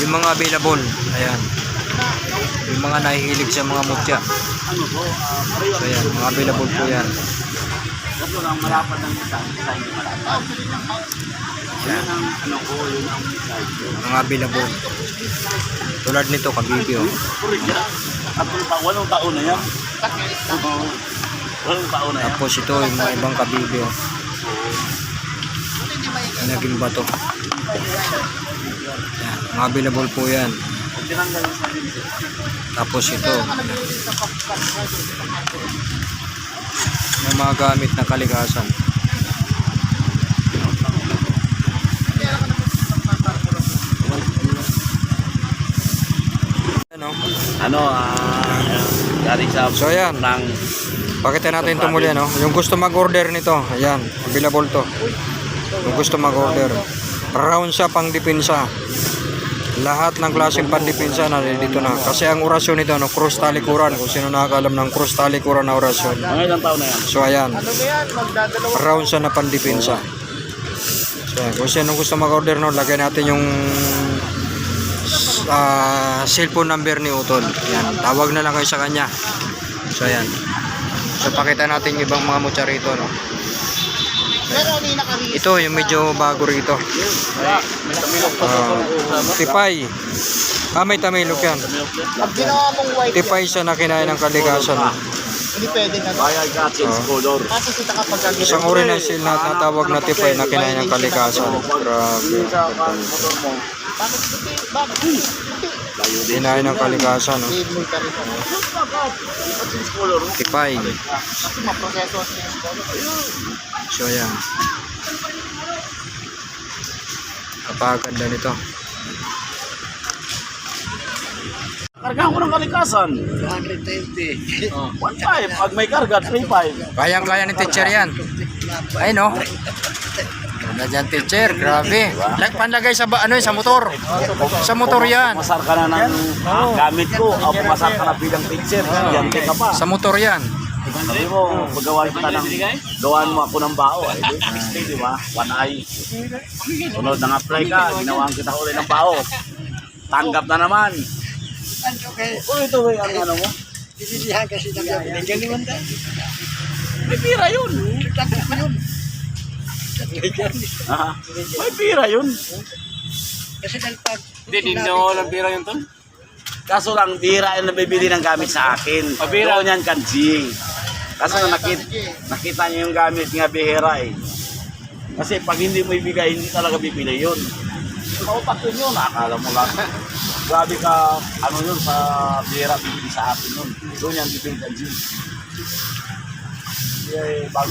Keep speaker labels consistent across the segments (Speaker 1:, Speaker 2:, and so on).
Speaker 1: Yung mga available, ayan. Yung mga nahihilig sa mga mutya. So ayan, mga available po yan.
Speaker 2: Ito lang malapad ng isa hindi malapad.
Speaker 1: Ayan, mga available. Tulad nito, kabibyo.
Speaker 2: At walong taon na yan. Walong taon na yan.
Speaker 1: Tapos ito, yung mga ibang kabibyo. Naging bato. Ayan, mga available po yan. Tapos ito, yung mga gamit na kalikasan. Galing sa
Speaker 2: So ayan,
Speaker 1: pakita natin ito muli, no? Yung gusto mag-order nito, ayan, available to. Yung gusto mag-order, round siya pang depensa. Lahat ng klaseng pandepensa na dito na. Kasi ang orasyon nito, no, cross talikuran. Kung sino nakakalam ng cross talikuran na orasyon.
Speaker 2: Mga ilang taon na yan?
Speaker 1: So ayan, round siya na pandepensa. So ayan, kung sino gusto mag-order, no, lagay natin yung cellphone number ni Utol. Ayan, tawag na lang kayo sa kanya. So ayan. So pakita natin yung ibang mga mutya rito, no. Ito yung medyo bago rito. Tipay. May tamilok yan. Tipay siya na kinain ng kalikasan.
Speaker 3: Hindi pwede na.
Speaker 2: Bayag ka, change color.
Speaker 3: Kasi kita kapag gagawin.
Speaker 1: Isang uri na sila natawag na tipay na kinain ng kalikasan. Grabe. Kinain ng kalikasan, no. Tipay.
Speaker 3: Kasi maproseso.
Speaker 1: So ayan, napakaganda nito.
Speaker 2: Kargahan ko ng kalikasan. 220. 1.5. Pag may karga, 3.5.
Speaker 1: Kayang-kaya ni teacher yan. Ay no. Ganda dyan teacher, grabe. Panlagay sa sa motor. Sa motor yan.
Speaker 2: Pumasar ka na ng gamit ko. O pumasar ka na bilang teacher. Yante ka pa.
Speaker 1: Sa motor yan.
Speaker 2: Sabi mo, magawa kita ng, gawaan mo ako ng bao. Di ba? One eye. Sunod nang apply ka, ginawaan kita ulit ng bao. Tanggap na naman. Ito ba yung ano mo?
Speaker 3: Sisisihan kasi ng galingan tayo.
Speaker 2: May pira yun. May pira yun.
Speaker 3: Kasi pag...
Speaker 4: Hindi na lang pira yun to.
Speaker 2: Kaso lang, bira yung nabibili ng gamit sa akin. Doon yan kanjing. Kaso nakita niyo yung gamit nga bihira eh. Kasi pag hindi mo ibigay, hindi talaga bibili yun. Mautak yun, akala mo lang. Grabe ka, ano yun, sa bihira bibili sa akin yun. Doon yan bibili kanjing.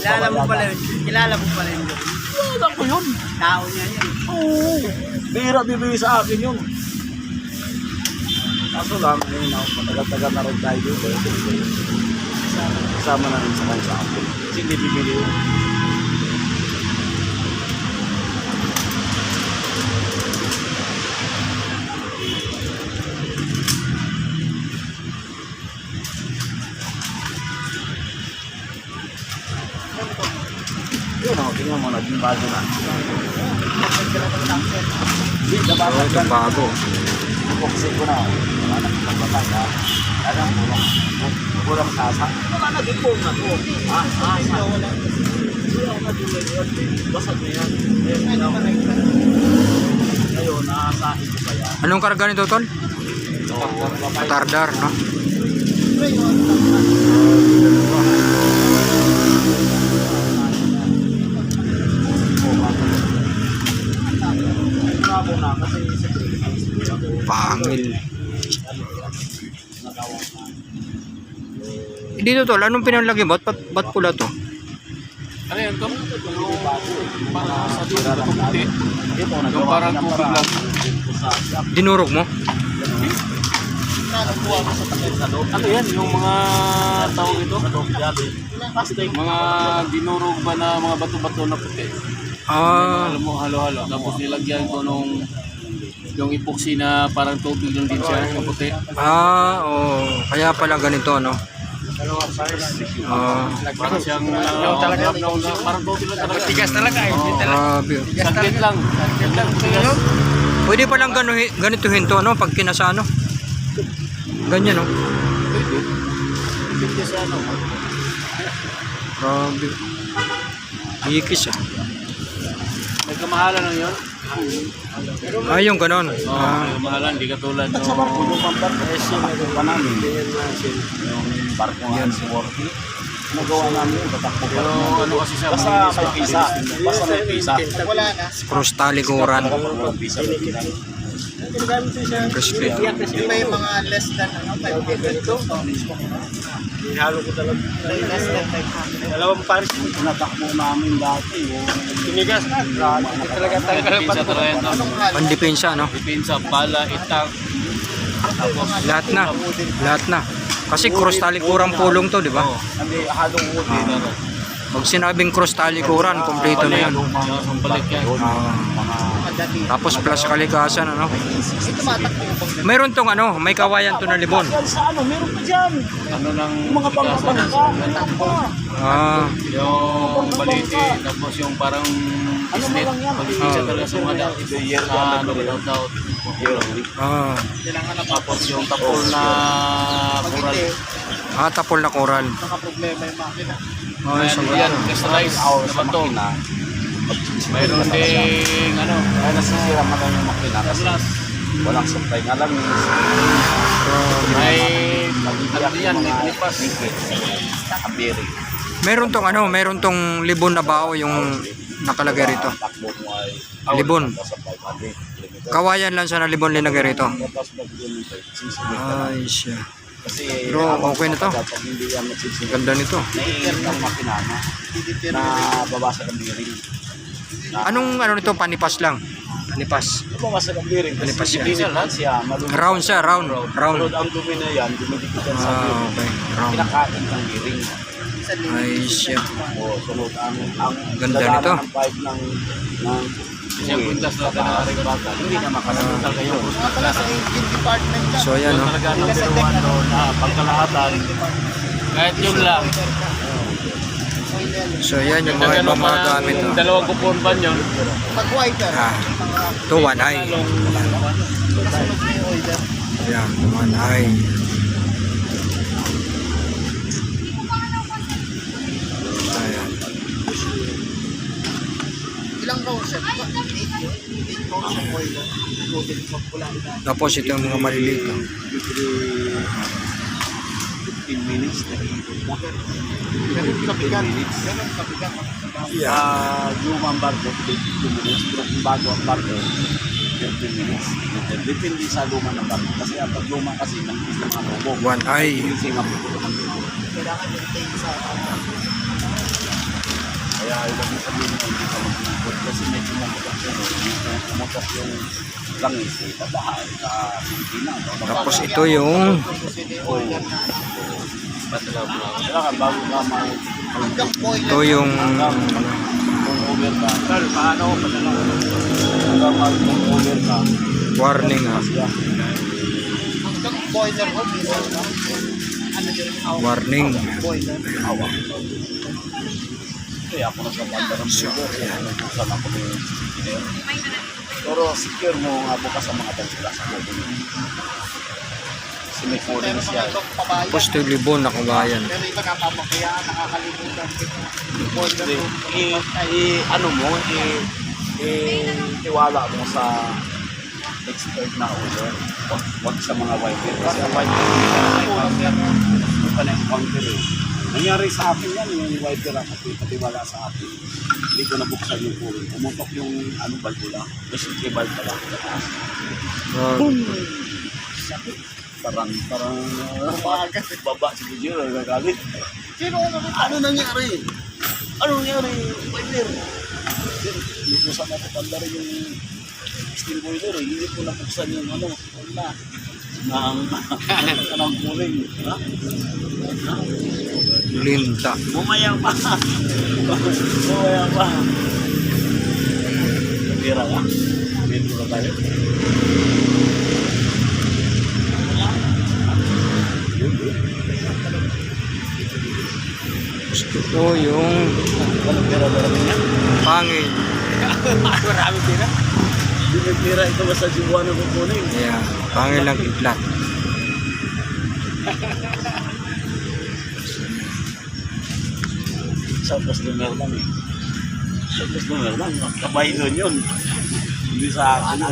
Speaker 3: Kilala mo pala yun. Kilala mo pala yun.
Speaker 2: Kilala ko yun.
Speaker 3: Tao niya yun.
Speaker 2: Oo. Bihira bibili sa akin yun. Kaso lang, matagal-tagal na rin tayo dito. Kasama na rin sa kanya sa akin. Kasi hindi bibili yun. Yun o, tingnan mo, naging bago na. Hindi, nabasag
Speaker 1: Ito bago.
Speaker 2: Buksin ko na. Wala na kitang batang ha. Alam mo lang. Kurang sasa. Wala na gipong na to. Sasa. Wala na gulay yun. Basag na yan. Ngayon, naasahin ko pa yan.
Speaker 1: Anong karga nito, Tol? Tardar, no? Pangil. Dito, Tol, anong pinanlagay mo? Ba't pula to?
Speaker 4: Ano yan to? Parang sa dito na puti. Yung parang tubig lang.
Speaker 1: Dinurog mo?
Speaker 4: Ano yan? Yung mga tawag ito? Mga dinurog ba na mga bato-bato na puti? Alam mo, halo-halo. Tapos nilagyan ko nung yung epoxy na parang tubig lang din siya, yung puti.
Speaker 1: Kaya pala ganito, no?
Speaker 4: Parang siyang parang tubig lang talaga.
Speaker 3: Tigas talaga eh.
Speaker 1: Grabe.
Speaker 4: Saglit lang. Saglit lang. Tigas.
Speaker 1: Pwede palang ganituhin to, ano, pag kinasa, ano. Ganyan, no.
Speaker 4: Pwede. Depende sa ano.
Speaker 1: Grabe. Hikis, ah.
Speaker 4: May kamahalan lang yun.
Speaker 1: Ah, yung ganon.
Speaker 4: Oo,
Speaker 1: Ah,
Speaker 4: may kamahalan. Di katulad
Speaker 2: At sa barko,
Speaker 4: no.
Speaker 2: yung pambarko, yung pa namin. Yung barko nga si Worthy. Nagawa namin yung tatakbo pa
Speaker 4: Pero
Speaker 2: rin.
Speaker 4: ano kasi siya,
Speaker 2: Basta
Speaker 4: malinis
Speaker 2: may
Speaker 4: pa.
Speaker 2: visa. Basta may visa.
Speaker 3: Wala na.
Speaker 1: cross talikuran.
Speaker 2: Kapag walang visa, may visa.
Speaker 1: Crispy.
Speaker 3: Yung may mga less than 500 to. Ihalo ko talaga. Less than 500. Dalawang pares.
Speaker 2: Tinatakbo namin dati.
Speaker 3: Tinigas na. Hindi talaga tayo
Speaker 4: Depensa talaga yan.
Speaker 1: Pandepensa, no.
Speaker 4: Depensa, pala, itak. Tapos,
Speaker 1: Lahat na. Lahat na. Kasi cross talikuran pulong to, di ba?
Speaker 4: Oo.
Speaker 2: Hindi, halong uti.
Speaker 1: Pag sinabing cross talikuran, kompleto na yan.
Speaker 4: Yung balik yan.
Speaker 1: Tapos plus kalikasan, ano.
Speaker 3: Ito matakbo.
Speaker 1: Mayroon tong ano, may kawayan to na libon.
Speaker 2: Sa ano, meron pa dyan.
Speaker 4: Ano lang,
Speaker 2: Mga pangkapangka.
Speaker 1: Ah,
Speaker 4: yung baliti, tapos yung parang isnet, pag-isnet talaga sa mga ano, daw.
Speaker 1: ah.
Speaker 4: Tapos yung tapol na coral.
Speaker 1: Ah, tapol na koral.
Speaker 3: Nakaproblema yung makina.
Speaker 1: Ah,
Speaker 4: Ayan,
Speaker 1: isang
Speaker 4: yan,
Speaker 1: ganun.
Speaker 4: crystallized na bato. Mayroon ding ano,
Speaker 2: Kaya nasisira man lang yung makina kasi
Speaker 4: plus,
Speaker 2: walang supply nga lang.
Speaker 4: may ano yan, may panipas.
Speaker 2: Nakabiri.
Speaker 1: Meron tong ano, meron tong libon na bao yung nakalagay rito.
Speaker 2: Takbo mo ay
Speaker 1: Libon.
Speaker 2: nasa 500 kilometers.
Speaker 1: Kawayan lang siya na libon linagay rito.
Speaker 2: Tapos mag-kilometer. Sisinig ka lang.
Speaker 1: Ay, siya.
Speaker 2: Kasi
Speaker 1: Pero okay na to.
Speaker 2: Kapag hindi yan magsisinig,
Speaker 1: Ganda nito.
Speaker 2: naiirit ang makina na babasag ang bearing.
Speaker 1: Anong ano nito, panipas lang? Panipas.
Speaker 2: Babasag ang bearing. Kasi
Speaker 1: Palipas siya.
Speaker 2: diesel lang siya. Malulog.
Speaker 1: Round siya, round. Round.
Speaker 2: Pero ang dumi na yan, dumidikit yan sa
Speaker 1: Ah,
Speaker 2: bearing.
Speaker 1: okay. Round.
Speaker 2: Kinakain ng bearing.
Speaker 1: Ay, siya.
Speaker 2: O, sunod ang
Speaker 1: Ganda
Speaker 2: dadaanan
Speaker 1: nito.
Speaker 2: ng pipe ng
Speaker 4: Siyang kwintas na talaga bata.
Speaker 2: hindi na makasunod talaga yung
Speaker 3: Mga pala sa engine department ka.
Speaker 1: So, ayan, no.
Speaker 4: Talaga ng biruan doon na pagkalahatan. Kahit yun lang.
Speaker 1: So, ayan yung mga ibang mga gamit, no.
Speaker 4: Dalawang kupon ba yun?
Speaker 3: Pag wiper.
Speaker 1: Ah, ito, one eye.
Speaker 3: Kasunod na yung oiler.
Speaker 1: Ayan, one eye. Ayan.
Speaker 3: Ilang rounds yan? 8 yun? 8 rounds yung oiler. Loaded sa pula.
Speaker 1: Tapos ito yung mga maliliit, no.
Speaker 2: 15 minutes na ikot na.
Speaker 3: Ganun kapigat. Ganun kapigat.
Speaker 2: Lumang barko, 15 minutes. Pero kung bago ang barko, 15 minutes. Depende sa luma ng barko. Kasi ang pagluma kasi, ng mga robot.
Speaker 1: One eye.
Speaker 2: Kasi mapupulot ang luma.
Speaker 3: Kailangan maintain sa
Speaker 2: Kaya ilang mo sabihin na hindi ka mag-import kasi may kumukutak yun. Yung kumukutak yung langis, tabahan sa Pilipinas.
Speaker 1: Tapos ito yung
Speaker 3: oiler na.
Speaker 2: Kailangan bago ka
Speaker 3: Hanggang boiler.
Speaker 1: ito yung
Speaker 2: kung over ka. Paano ko pa lang? Hanggang mag-over ka.
Speaker 1: warning, ha.
Speaker 2: Siya.
Speaker 3: Hanggang boiler ko. Minsan na. Ano yun?
Speaker 1: Warning.
Speaker 3: Boiler.
Speaker 2: Awa. Kaya ako nasa banda ng buko. Saan ako ng engineer. Pero secure mo nga bukas sa mga tansila sa buko. Kasi may cooling
Speaker 3: Pero
Speaker 2: siya.
Speaker 3: mga itong pabayan.
Speaker 1: Tapos ito yung libon na kawayan.
Speaker 3: Pero iba napapakayaan, nakakalimutan. Boiler room.
Speaker 2: Ano mo, tiwala mo sa expert na ulo. Huwag sa mga wiper. Kasi ang wiper hindi pa na-encounter eh. Nangyari sa akin yan, yung wiper ako, patiwala sa akin. Hindi ko nabuksan yung cooling. Pumutok yung valvula. Basically valve pala. Parang baba si Gujiro, nagagalit.
Speaker 3: Sino ano rin?
Speaker 2: Ano nangyari? Ano nangyari? Wiper. Hindi ko sana napapanda rin yung steam boiler eh. Hindi ko nabuksan yung wala. Ng cooling. Ha?
Speaker 1: Linta.
Speaker 2: Bumaya pa. Bumaya pa. Pira ka? Pira na tayo.
Speaker 1: Ito yung
Speaker 2: Walang pira niya.
Speaker 1: pangil.
Speaker 3: Marami pira.
Speaker 2: Hindi may pira ito basta Cebuano kukunin.
Speaker 1: Ayan, pangil lang kidlat.
Speaker 2: Sa customer lang eh. Sa customer lang. Kabay doon yun. Hindi sa akin.